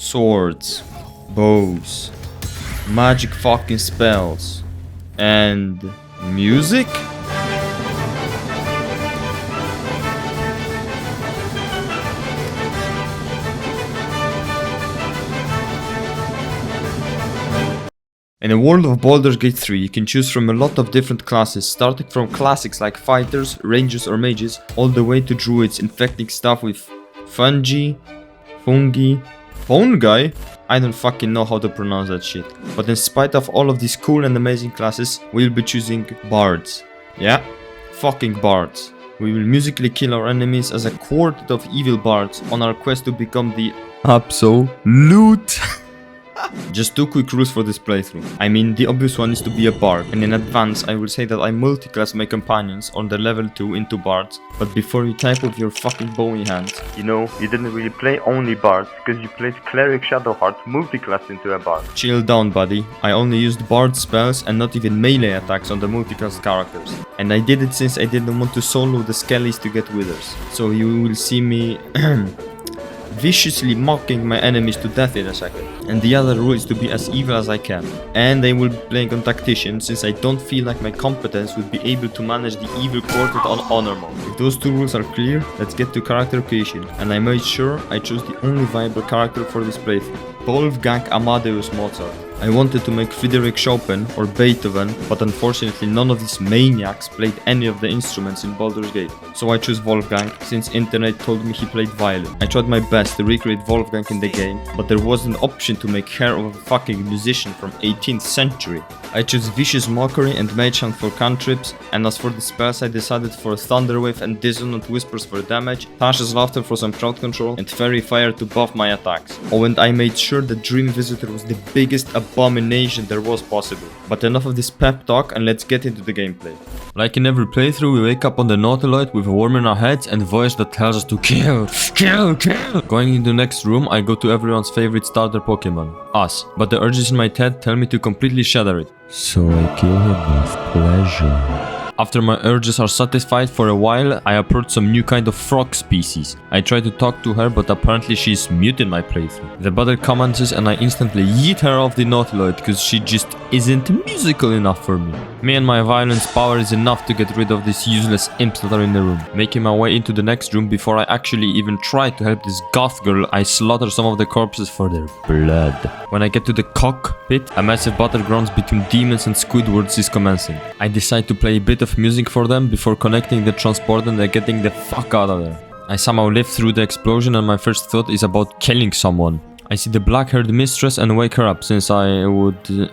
swords, bows, magic fucking spells, and music? In the world of Baldur's Gate 3, you can choose from a lot of different classes, starting from classics like fighters, rangers or mages, all the way to druids infecting stuff with fungi. I don't fucking know how to pronounce that shit. But in spite of all of these cool and amazing classes, we'll be choosing bards. Yeah, fucking bards. We will musically kill our enemies as a quartet of evil bards on our quest to become the absolute. Just 2 quick rules for this playthrough. I mean, the obvious one is to be a bard, and in advance I will say that I multiclass my companions on the level 2 into bards, but before you type with your fucking bowie hands, you know, you didn't really play only bards, because you played cleric Shadowheart multiclassed into a bard. Chill down, buddy. I only used bard spells and not even melee attacks on the multiclassed characters. And I did it since I didn't want to solo the skellies to get withers. So you will see me viciously mocking my enemies to death in a second. And the other rule is to be as evil as I can. And I will be playing on Tactician, since I don't feel like my competence would be able to manage the evil quartet on honor mode. If those 2 rules are clear, let's get to character creation. And I made sure I chose the only viable character for this playthrough: Wolfgang Amadeus Mozart. I wanted to make Friedrich Chopin or Beethoven, but unfortunately none of these maniacs played any of the instruments in Baldur's Gate. So I chose Wolfgang, since internet told me he played violin. I tried my best to recreate Wolfgang in the game, but there was an option to make hair of a fucking musician from 18th century. I chose Vicious Mockery and Mage Hand for cantrips, and as for the spells I decided for Thunderwave and Dissonant Whispers for damage, Tasha's Laughter for some crowd control, and Fairy Fire to buff my attacks. Oh, and I made sure that Dream Visitor was the biggest abomination there was possible. But enough of this pep talk, and let's get into the gameplay. Like in every playthrough, we wake up on the Nautiloid with a worm in our heads and a voice that tells us to kill, kill, kill. Going into the next room, I go to everyone's favorite starter Pokemon, us. But the urges in my head tell me to completely shatter it. So I kill him with pleasure. After my urges are satisfied for a while, I approach some new kind of frog species. I try to talk to her, but apparently she's mute in my playthrough. The battle commences and I instantly yeet her off the Nautiloid because she just isn't musical enough for me. Me and my violence power is enough to get rid of these useless imps that are in the room. Making my way into the next room before I actually even try to help this goth girl, I slaughter some of the corpses for their blood. When I get to the cockpit, a massive battlegrounds between demons and Squidwards is commencing. I decide to play a bit of music for them before connecting the transport and they're getting the fuck out of there. I somehow live through the explosion and my first thought is about killing someone. I see the black-haired mistress and wake her up, since I would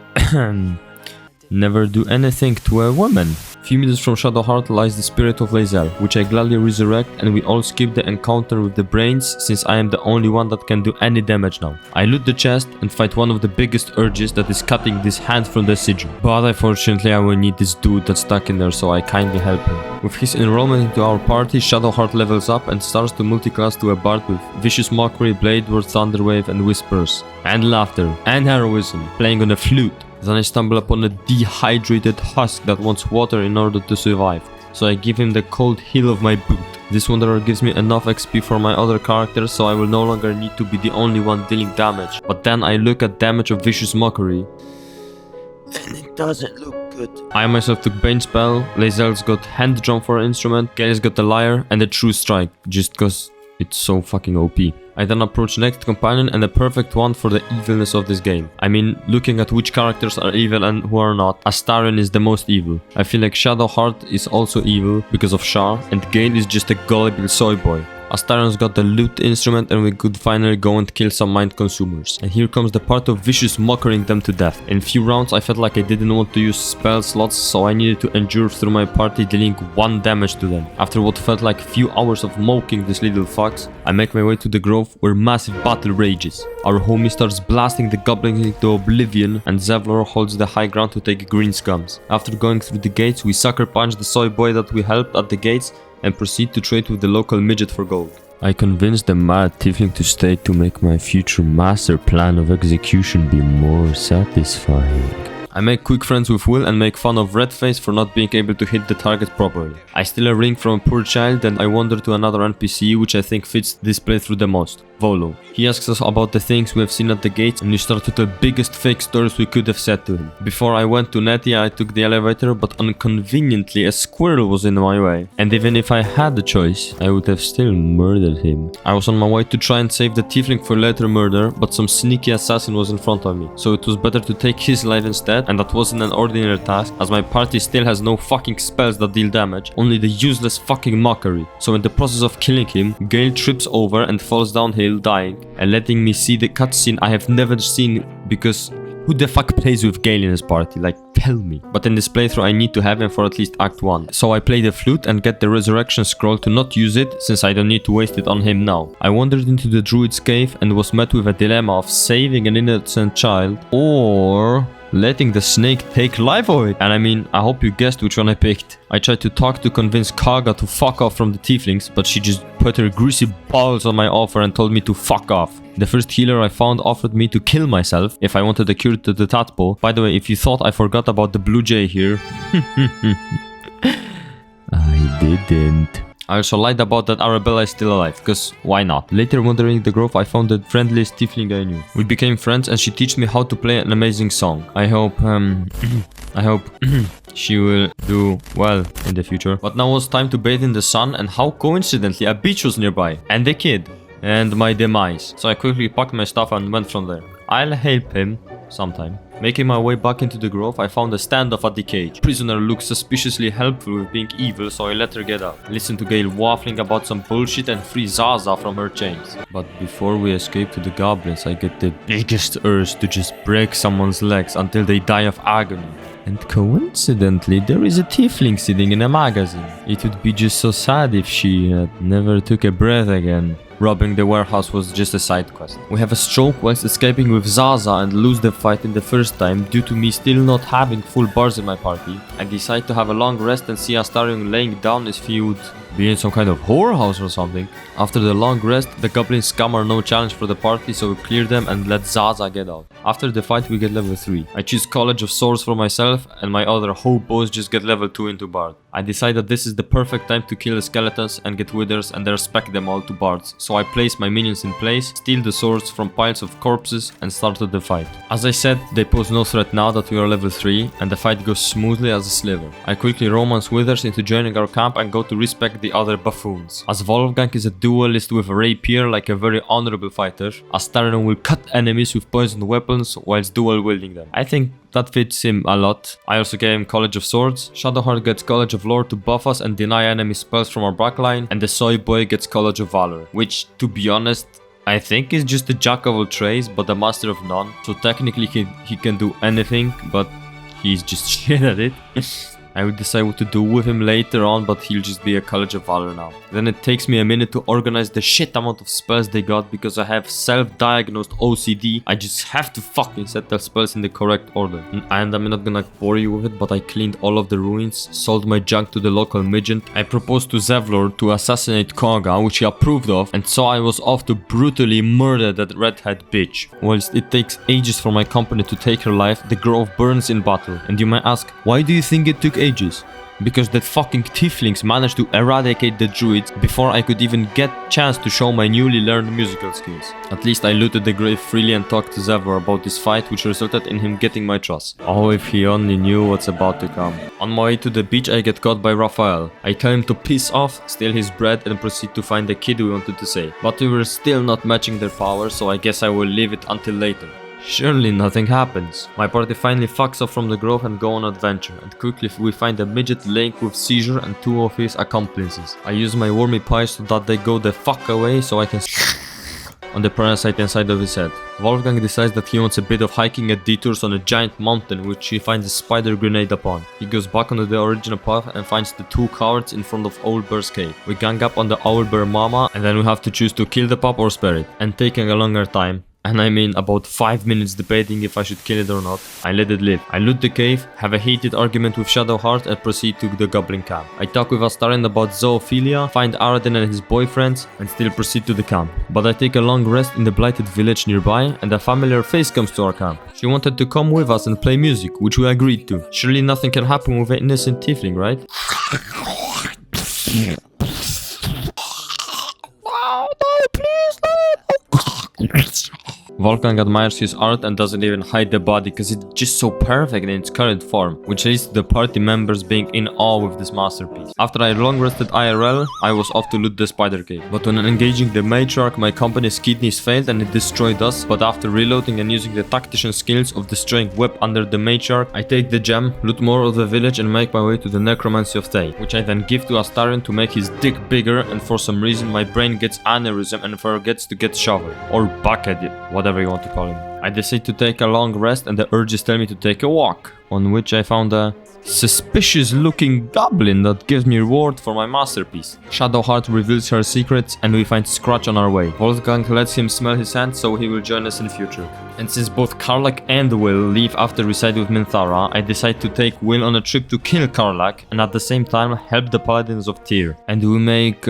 never do anything to a woman. Few meters from Shadowheart lies the spirit of Lae'zel, which I gladly resurrect, and we all skip the encounter with the brains, since I am the only one that can do any damage now. I loot the chest and fight one of the biggest urges that is cutting this hand from the sigil. But unfortunately I will need this dude that's stuck in there, so I kindly help him. With his enrollment into our party, Shadowheart levels up and starts to multiclass to a bard with Vicious Mockery, Blade Ward, Thunderwave and Whispers. And Laughter. And Heroism, playing on a flute. Then I stumble upon a dehydrated husk that wants water in order to survive. So I give him the cold heel of my boot. This wanderer gives me enough XP for my other characters, so I will no longer need to be the only one dealing damage. But then I look at damage of Vicious Mockery, and it doesn't look good. I myself took Bane Spell, Lae'zel's got Hand Drum for an instrument, Gail's got the Lyre, and the True Strike, just cause it's so fucking OP. I then approach next companion, and the perfect one for the evilness of this game. I mean, looking at which characters are evil and who are not, Astarion is the most evil. I feel like Shadowheart is also evil because of Shar, and Gale is just a gullible soy boy. Astarion's got the loot instrument and we could finally go and kill some mind consumers. And here comes the part of Vicious Mockering them to death. In few rounds I felt like I didn't want to use spell slots, so I needed to endure through my party dealing 1 damage to them. After what felt like few hours of mocking these little fucks, I make my way to the grove where massive battle rages. Our homie starts blasting the goblins into oblivion and Zevlor holds the high ground to take green scums. After going through the gates, we sucker punch the soy boy that we helped at the gates and proceed to trade with the local midget for gold. I convinced the mad tiefling to stay to make my future master plan of execution be more satisfying. I make quick friends with Will and make fun of Redface for not being able to hit the target properly. I steal a ring from a poor child and I wander to another NPC which I think fits this playthrough the most. Volo. He asks us about the things we have seen at the gates, and we started the biggest fake stories we could have said to him. Before I went to Netia, I took the elevator, but inconveniently a squirrel was in my way. And even if I had the choice, I would have still murdered him. I was on my way to try and save the tiefling for later murder, but some sneaky assassin was in front of me. So it was better to take his life instead, and that wasn't an ordinary task, as my party still has no fucking spells that deal damage, only the useless fucking mockery. So in the process of killing him, Gale trips over and falls downhill dying, and letting me see the cutscene I have never seen, because who the fuck plays with Gale in his party? Like, tell me. But in this playthrough I need to have him for at least Act 1. So I play the flute and get the resurrection scroll to not use it, since I don't need to waste it on him now. I wandered into the Druid's cave and was met with a dilemma of saving an innocent child or letting the snake take life of it. And I mean, I hope you guessed which one I picked. I tried to talk to convince Kaga to fuck off from the tieflings, but she just put her greasy balls on my offer and told me to fuck off. The first healer I found offered me to kill myself if I wanted a cure to the tadpole. By the way, if you thought I forgot about the blue jay here, I didn't. I also lied about that Arabella is still alive, cause why not? Later wandering the grove, I found the friendliest tiefling I knew. We became friends and she taught me how to play an amazing song. I hope she will do well in the future. But now was time to bathe in the sun, and how coincidentally a beach was nearby. And the kid. And my demise. So I quickly packed my stuff and went from there. I'll help him sometime. Making my way back into the grove, I found a standoff at the cage. Prisoner looked suspiciously helpful with being evil, so I let her get out. Listen to Gale waffling about some bullshit and free Zaza from her chains. But before we escape to the goblins, I get the biggest urge to just break someone's legs until they die of agony. And coincidentally, there is a tiefling sitting in a magazine. It would be just so sad if she never took a breath again. Robbing the warehouse was just a side quest. We have a stroke whilst escaping with Zaza and lose the fight in the first time due to me still not having full bars in my party. I decide to have a long rest and see Astarion laying down as if he would be in some kind of whorehouse or something. After the long rest, the goblin scum are no challenge for the party, so we clear them and let Zaza get out. After the fight we get level 3. I choose College of Swords for myself, and my other hobos just get level 2 into Bard. I decide that this is the perfect time to kill the skeletons and get withers and then respec them all to bards. So I place my minions in place, steal the swords from piles of corpses and started the fight. As I said, they pose no threat now that we are level 3 and the fight goes smoothly as a sliver. I quickly romance withers into joining our camp and go to respec the other buffoons. As Wolfgang is a duelist with a rapier like a very honorable fighter, Astarion will cut enemies with poisoned weapons whilst dual wielding them. I think that fits him a lot. I also gave him College of Swords. Shadowheart gets College of Lore to buff us and deny enemy spells from our backline, and the Soy Boy gets College of Valor, which, to be honest, I think is just a jack of all trades but a master of none. So technically he can do anything, but he's just shit at it. I will decide what to do with him later on, but he'll just be a College of Valor now. Then it takes me a minute to organize the shit amount of spells they got because I have self-diagnosed OCD. I just have to fucking set the spells in the correct order. And I'm not gonna bore you with it, but I cleaned all of the ruins, sold my junk to the local midget. I proposed to Zevlor to assassinate Koga, which he approved of, and so I was off to brutally murder that redhead bitch. Whilst it takes ages for my company to take her life, the grove burns in battle. And you might ask, why do you think it took ages? Because that fucking tieflings managed to eradicate the druids before I could even get chance to show my newly learned musical skills. At least I looted the grave freely and talked to Zevlor about this fight, which resulted in him getting my trust. Oh, if he only knew what's about to come. On my way to the beach I get caught by Raphael. I tell him to piss off, steal his bread and proceed to find the kid we wanted to save. But we were still not matching their power, so I guess I will leave it until later. Surely nothing happens. My party finally fucks off from the grove and go on an adventure, and quickly we find a midget Link with Seizure and 2 of his accomplices. I use my wormy pies so that they go the fuck away so I can on the parasite inside of his head. Wolfgang decides that he wants a bit of hiking at detours on a giant mountain which he finds a spider grenade upon. He goes back onto the original path and finds the 2 cowards in front of Owlbear's cave. We gang up on the Owlbear mama and then we have to choose to kill the pup or spare it. And taking a longer time, and I mean about 5 minutes debating if I should kill it or not, I let it live. I loot the cave, have a heated argument with Shadowheart and proceed to the goblin camp. I talk with Astarion about zoophilia, find Aradin and his boyfriends, and still proceed to the camp. But I take a long rest in the blighted village nearby and a familiar face comes to our camp. She wanted to come with us and play music, which we agreed to. Surely nothing can happen with an innocent tiefling, right? Oh, no, please, no. Wolfgang admires his art and doesn't even hide the body because it's just so perfect in its current form, which leads to the party members being in awe with this masterpiece. After I long rested IRL, I was off to loot the spider cave. But when engaging the matriarch, my company's kidneys failed and it destroyed us, but after reloading and using the tactician skills of destroying web under the matriarch, I take the gem, loot more of the village and make my way to the necromancy of Thay, which I then give to Astarion to make his dick bigger, and for some reason my brain gets aneurysm and forgets to get shovel, or bucket, whatever you want to call him. I decide to take a long rest and the urges tell me to take a walk, on which I found a suspicious looking goblin that gives me reward for my masterpiece. Shadowheart reveals her secrets and we find Scratch on our way. Wolfgang lets him smell his hand so he will join us in future. And since both Karlach and Will leave after we side with Minthara, I decide to take Will on a trip to kill Karlach and at the same time help the Paladins of Tyr. And we make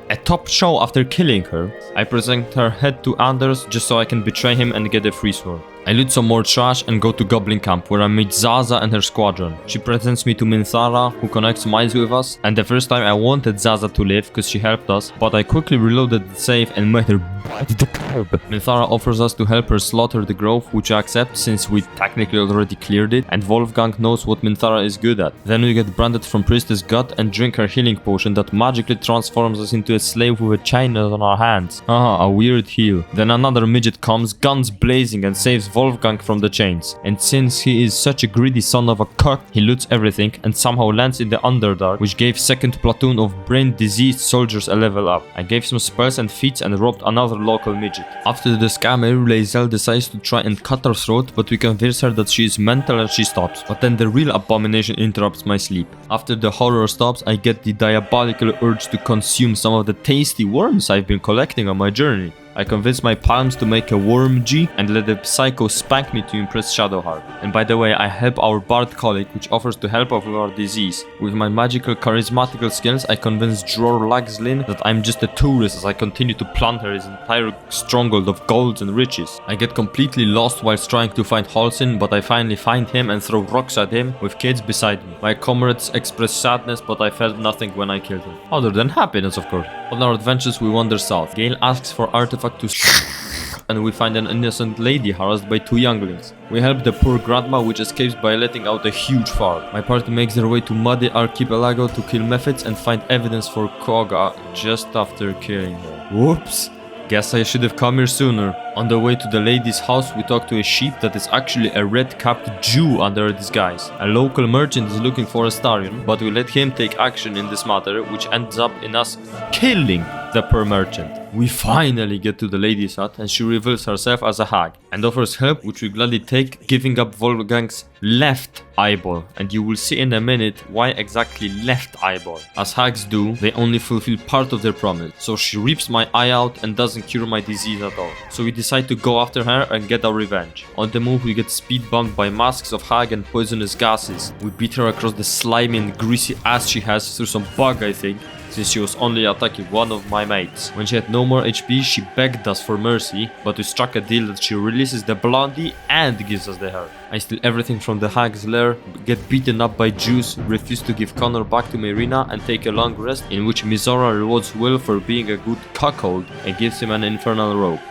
a top show after killing her. I present her head to Anders just so I can betray him and get a free sword. I loot some more trash and go to Goblin Camp where I meet Zaza and her squadron. She presents me to Minthara, who connects minds with us, and the first time I wanted Zaza to live because she helped us, but I quickly reloaded the save and made her bite the curb. Minthara offers us to help her slaughter the grove, which I accept since we technically already cleared it, and Wolfgang knows what Minthara is good at. Then we get branded from Priestess God and drink her healing potion that magically transforms us into a slave with a chain on our hands. A weird heal. Then another midget comes, guns blazing, and saves Wolfgang from the chains. And since he is such a greedy son of a cuck, he loots everything and somehow lands in the Underdark, which gave second platoon of brain-diseased soldiers a level up. I gave some spells and feats and robbed another local midget. After the scammer, Lae'zel decides to try and cut her throat, but we convince her that she is mental and she stops. But then the real abomination interrupts my sleep. After the horror stops, I get the diabolical urge to consume some of the tasty worms I've been collecting on my journey. I convince my palms to make a worm G and let the psycho spank me to impress Shadowheart. And by the way, I help our bard colleague, which offers to help us with our disease. With my magical charismatical skills, I convince Dror Lagslin that I'm just a tourist as I continue to plunder his entire stronghold of golds and riches. I get completely lost whilst trying to find Halsin, but I finally find him and throw rocks at him with kids beside me. My comrades express sadness, but I felt nothing when I killed him. Other than happiness, of course. On our adventures, we wander south. Gale asks for artifacts to and we find an innocent lady harassed by two younglings. We help the poor grandma, which escapes by letting out a huge fart. My party makes their way to Muddy Archipelago to kill Mephits and find evidence for Koga just after killing her. Whoops! Guess I should have come here sooner. On the way to the lady's house, we talk to a sheep that is actually a red-capped Jew under a disguise. A local merchant is looking for Astarion, but we let him take action in this matter, which ends up in us killing the poor merchant. We finally get to the lady's hut and she reveals herself as a hag and offers help, which we gladly take, giving up Wolfgang's left eyeball, and you will see in a minute why exactly left eyeball. As hags do, they only fulfill part of their promise, so she rips my eye out and doesn't cure my disease at all. So we decide to go after her and get our revenge. On the move we get speed bumped by masks of hag and poisonous gases. We beat her across the slimy and greasy ass she has through some bug, I think, since she was only attacking one of my mates. When she had no more HP, she begged us for mercy, but we struck a deal that she releases the blondie and gives us the hair. I steal everything from the hag's lair, get beaten up by Jews, refuse to give Connor back to Myrina, and take a long rest in which Mizora rewards Will for being a good cuckold and gives him an infernal robe.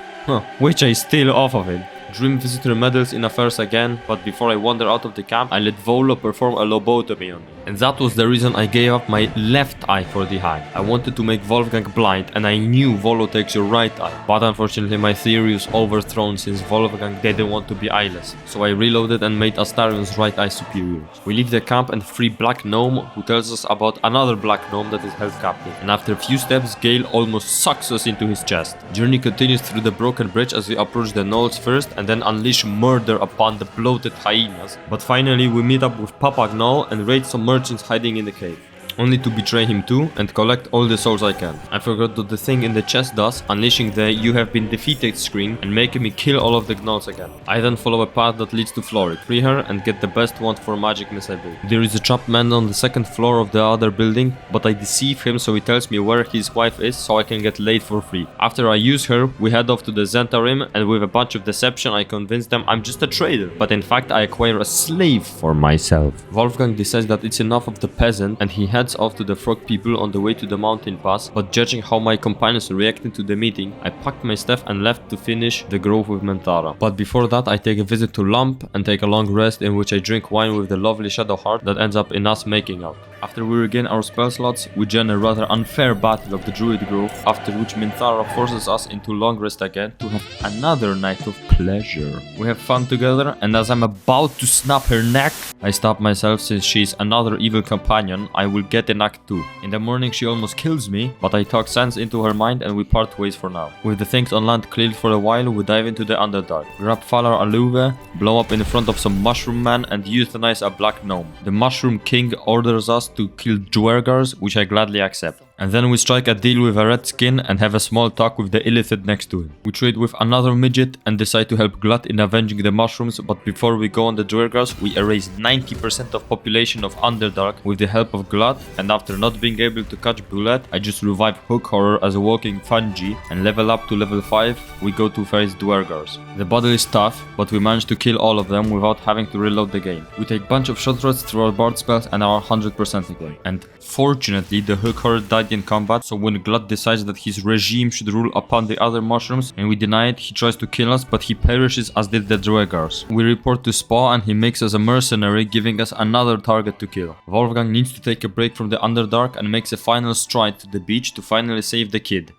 Which I steal off of him. Dream Visitor meddles in affairs again, but before I wander out of the camp, I let Volo perform a lobotomy on me. And that was the reason I gave up my left eye for the hag. I wanted to make Wolfgang blind, and I knew Volo takes your right eye. But unfortunately my theory was overthrown since Wolfgang didn't want to be eyeless. So I reloaded and made Astarion's right eye superior. We leave the camp and free Black Gnome, who tells us about another Black Gnome that is held captive. And after a few steps, Gale almost sucks us into his chest. Journey continues through the broken bridge as we approach the Gnolls first, and then unleash murder upon the bloated hyenas. But finally we meet up with Papa Gnoll and raid some merchants hiding in the cave, only to betray him too and collect all the souls I can. I forgot what the thing in the chest does, unleashing the "you have been defeated" screen and making me kill all of the gnolls again. I then follow a path that leads to Florid, free her and get the best wand for magic missile build. There is a trapped man on the second floor of the other building, but I deceive him so he tells me where his wife is so I can get laid for free. After I use her, we head off to the Zentarim, and with a bunch of deception I convince them I'm just a trader, but in fact I acquire a slave for myself. Wolfgang decides that it's enough of the peasant and he heads heads off to the frog people on the way to the mountain pass, but judging how my companions reacted to the meeting, I packed my stuff and left to finish the grove with Mentara. But before that, I take a visit to Lump and take a long rest in which I drink wine with the lovely Shadowheart that ends up in us making out. After we regain our spell slots, we join a rather unfair battle of the Druid Grove, after which Minthara forces us into long rest again to have another night of pleasure. We have fun together, and as I'm about to snap her neck, I stop myself since she's another evil companion I will get in Act 2. In the morning she almost kills me, but I talk sense into her mind and we part ways for now. With the things on land cleared for a while, we dive into the Underdark, grab Falar Aluve, blow up in front of some mushroom man and euthanize a black gnome. The mushroom king orders us to kill Dwergars, which I gladly accept. And then we strike a deal with a red skin and have a small talk with the illithid next to him. We trade with another midget and decide to help Glut in avenging the mushrooms, but before we go on the Dwergars, we erase 90% of population of Underdark with the help of Glut, and after not being able to catch Bullet, I just revive Hook Horror as a walking fungi and level up to level 5, we go to face Dwergars. The battle is tough, but we manage to kill all of them without having to reload the game. We take bunch of shot rods through our bard spells and are 100% again. And fortunately, the Hook Horror died in combat, so when Glut decides that his regime should rule upon the other mushrooms and we deny it, he tries to kill us, but he perishes as did the Dwergars. We report to Spa and he makes us a mercenary, giving us another target to kill. Wolfgang needs to take a break from the Underdark and makes a final stride to the beach to finally save the kid.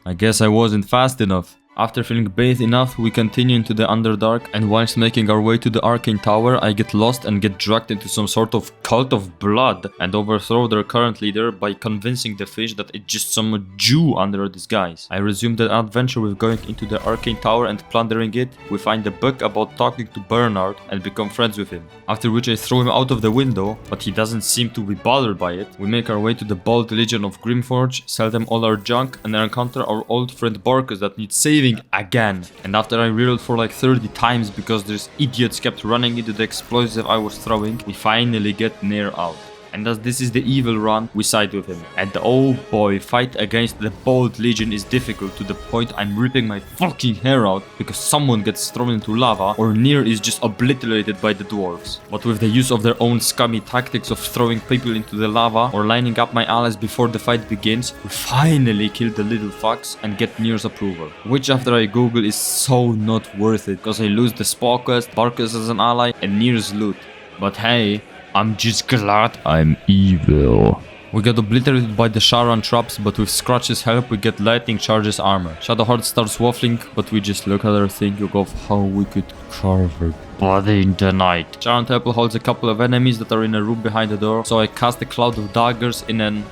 I guess I wasn't fast enough. After feeling bathed enough, we continue into the Underdark, and whilst making our way to the Arcane Tower, I get lost and get dragged into some sort of cult of blood and overthrow their current leader by convincing the fish that it's just some Jew under a disguise. I resume the adventure with going into the Arcane Tower and plundering it. We find a book about talking to Bernard and become friends with him. After which I throw him out of the window, but he doesn't seem to be bothered by it. We make our way to the Bold Legion of Grymforge, sell them all our junk, and encounter our old friend Barkus that needs saving again. And after I rerolled for like 30 times because these idiots kept running into the explosive I was throwing, we finally get near out. And as this is the evil run, we side with him. And oh boy, fight against the Bold Legion is difficult to the point I'm ripping my fucking hair out because someone gets thrown into lava or Nier is just obliterated by the dwarves. But with the use of their own scummy tactics of throwing people into the lava or lining up my allies before the fight begins, we finally kill the little fucks and get Nier's approval. Which after I google is so not worth it because I lose the Spa quest, Barkus as an ally and Nier's loot. But hey, I'm just glad I'm evil. We get obliterated by the Sharan traps, but with Scratch's help we get lightning charges armor. Shadowheart starts waffling, but we just look at her thinking of how we could carve her body in the night. Sharan Temple holds a couple of enemies that are in a room behind the door, so I cast a cloud of daggers in an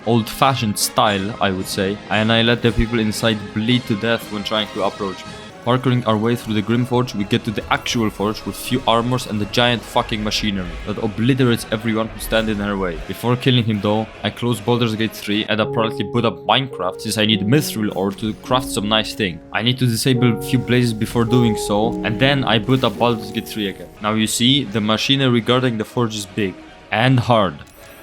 old-fashioned style, I would say, and I let the people inside bleed to death when trying to approach me. Parkouring our way through the Grymforge, we get to the actual forge with few armors and the giant fucking machinery that obliterates everyone who stands in our way. Before killing him though, I close Baldur's Gate 3 and apparently boot up Minecraft since I need mithril ore to craft some nice thing. I need to disable a few blazes before doing so, and then I boot up Baldur's Gate 3 again. Now you see, the machinery guarding the forge is big and hard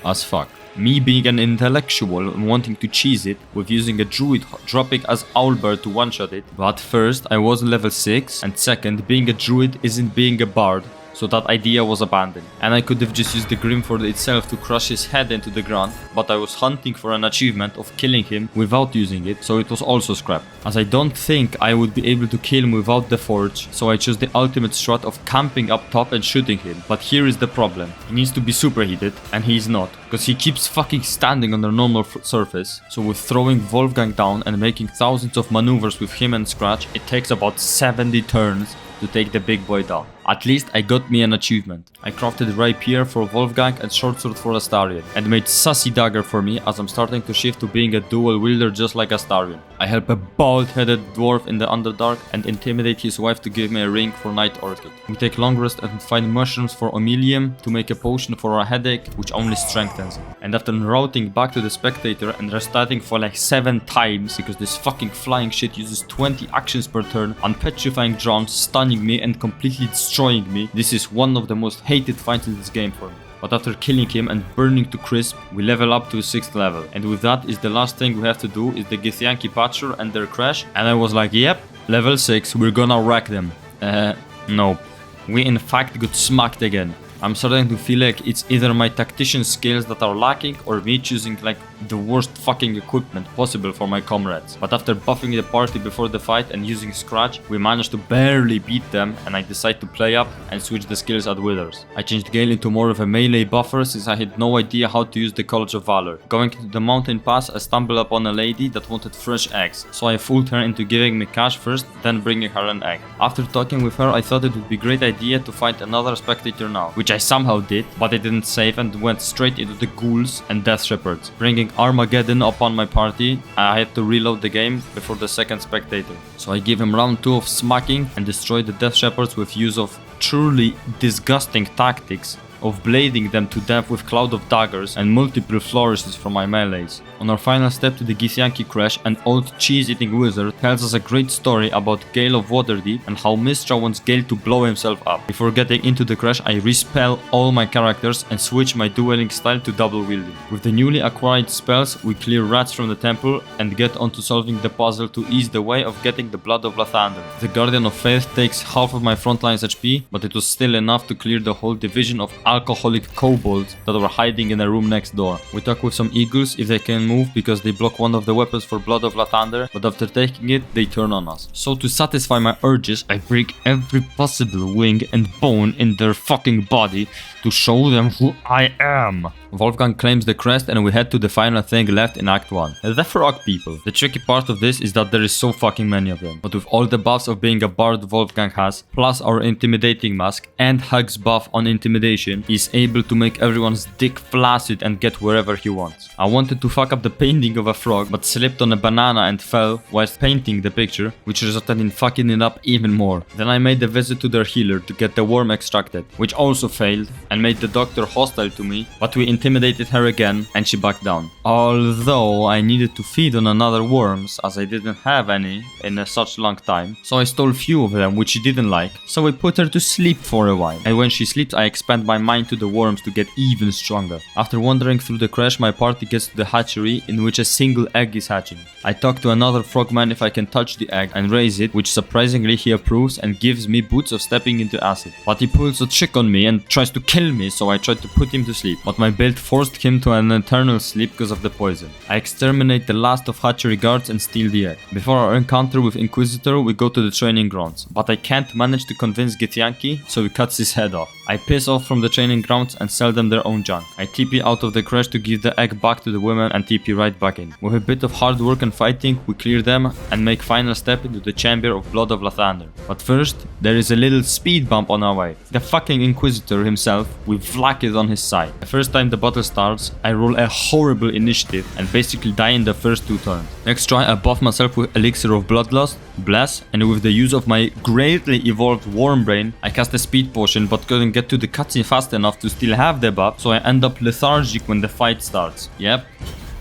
as fuck. Me being an intellectual and wanting to cheese it with using a druid dropping as Owlbear to one-shot it. But first, I wasn't level 6, and second, being a druid isn't being a bard, so that idea was abandoned. And I could have just used the Grymforge itself to crush his head into the ground, but I was hunting for an achievement of killing him without using it, so it was also scrapped. As I don't think I would be able to kill him without the forge, so I chose the ultimate strat of camping up top and shooting him. But here is the problem. He needs to be superheated, and he is not, because he keeps fucking standing on the normal surface. So with throwing Wolfgang down and making thousands of maneuvers with him and Scratch, it takes about 70 turns to take the big boy down. At least I got me an achievement. I crafted Rapier for Wolfgang and Shortsword for Astarion, and made Sassy Dagger for me as I'm starting to shift to being a dual wielder just like Astarion. I help a bald-headed dwarf in the Underdark and intimidate his wife to give me a ring for Night Orchid. We take long rest and find mushrooms for Omelium to make a potion for our headache, which only strengthens it. And after routing back to the Spectator and restarting for like 7 times because this fucking flying shit uses 20 actions per turn, unpetrifying drowns, stunning me and completely destroying me, this is one of the most hated fights in this game for me. But after killing him and burning to crisp, we level up to 6th level. And with that is the last thing we have to do is the Githyanki Patcher and their Creche. And I was like, yep, level 6, we're gonna wreck them. Nope. We in fact got smacked again. I'm starting to feel like it's either my tactician skills that are lacking or me choosing like the worst fucking equipment possible for my comrades. But after buffing the party before the fight and using Scratch, we managed to barely beat them, and I decided to play up and switch the skills at Withers. I changed Gale into more of a melee buffer since I had no idea how to use the College of Valor. Going into the mountain pass, I stumbled upon a lady that wanted fresh eggs, so I fooled her into giving me cash first, then bringing her an egg. After talking with her, I thought it would be a great idea to fight another Spectator now, which I somehow did, but I didn't save and went straight into the Ghouls and Death Shepherds. Bringing Armageddon upon my party, I had to reload the game before the second Spectator. So I gave him round 2 of smacking and destroyed the Death Shepherds with use of truly disgusting tactics of blading them to death with cloud of daggers and multiple flourishes from my melees. On our final step to the Githyanki Creche, an old cheese-eating wizard tells us a great story about Gale of Waterdeep and how Mistra wants Gale to blow himself up. Before getting into the Creche, I respell all my characters and switch my dueling style to double wielding. With the newly acquired spells, we clear rats from the temple and get onto solving the puzzle to ease the way of getting the Blood of Lathander. The Guardian of Faith takes half of my frontline's HP, but it was still enough to clear the whole division of alcoholic kobolds that were hiding in a room next door. We talk with some eagles if they can move because they block one of the weapons for Blood of Lathander, but after taking it, they turn on us. So to satisfy my urges, I break every possible wing and bone in their fucking body to show them who I am. Wolfgang claims the crest and we head to the final thing left in Act 1. The Frog People. The tricky part of this is that there is so fucking many of them. But with all the buffs of being a bard Wolfgang has, plus our intimidating mask and Hug's buff on intimidation, he's able to make everyone's dick flaccid and get wherever he wants. I wanted to fuck up the painting of a frog, but slipped on a banana and fell whilst painting the picture, which resulted in fucking it up even more. Then I made a visit to their healer to get the worm extracted, which also failed and made the doctor hostile to me, but we intimidated her again and she backed down. Although I needed to feed on another worms as I didn't have any in such long time, so I stole few of them which she didn't like, so I put her to sleep for a while, and when she sleeps I expand my mind to the worms to get even stronger. After wandering through the Creche, my party gets to the hatchery in which a single egg is hatching. I talk to another frogman if I can touch the egg and raise it, which surprisingly he approves and gives me boots of stepping into acid. But he pulls a trick on me and tries to kill me, so I tried to put him to sleep, but my build forced him to an eternal sleep because of the poison. I exterminate the last of hatchery guards and steal the egg. Before our encounter with Inquisitor, we go to the training grounds, but I can't manage to convince Githyanki, so he cuts his head off. I piss off from the training grounds and sell them their own junk. I TP out of the Creche to give the egg back to the women and TP right back in. With a bit of hard work and fighting, we clear them and make final step into the chamber of Blood of Lathander. But first, there is a little speed bump on our way. The fucking Inquisitor himself with Vlak is on his side. The first time the battle starts, I roll a horrible initiative and basically die in the first 2 turns. Next try, I buff myself with Elixir of Bloodlust, Bless, and with the use of my greatly evolved Worm Brain, I cast a speed potion but couldn't get to the cutscene fast enough to still have the buff, so I end up lethargic when the fight starts. Yep,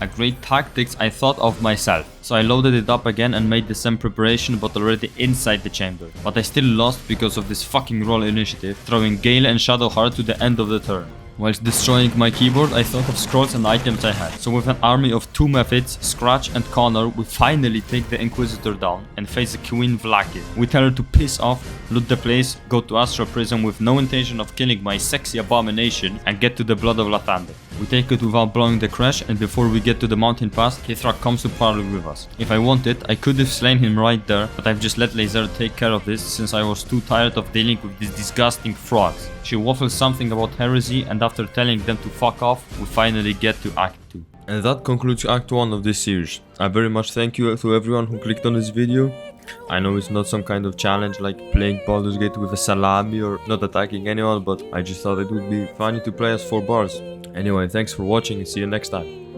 a great tactics I thought of myself. So I loaded it up again and made the same preparation but already inside the chamber. But I still lost because of this fucking roll initiative, throwing Gale and Shadowheart to the end of the turn. Whilst destroying my keyboard, I thought of scrolls and items I had. So with an army of 2 methods, Scratch and Connor, we finally take the Inquisitor down and face Queen Vlakith. We tell her to piss off, loot the place, go to Astral Prison with no intention of killing my sexy abomination and get to the Blood of Lathander. We take it without blowing the Creche, and before we get to the mountain pass, Kith'rak comes to parley with us. If I wanted, I could have slain him right there, but I've just let Laser take care of this since I was too tired of dealing with these disgusting frogs. She waffles something about heresy, and after telling them to fuck off, we finally get to Act 2. And that concludes Act 1 of this series. I very much thank you to everyone who clicked on this video. I know it's not some kind of challenge like playing Baldur's Gate with a salami or not attacking anyone, but I just thought it would be funny to play as 4 bars. Anyway, thanks for watching and see you next time.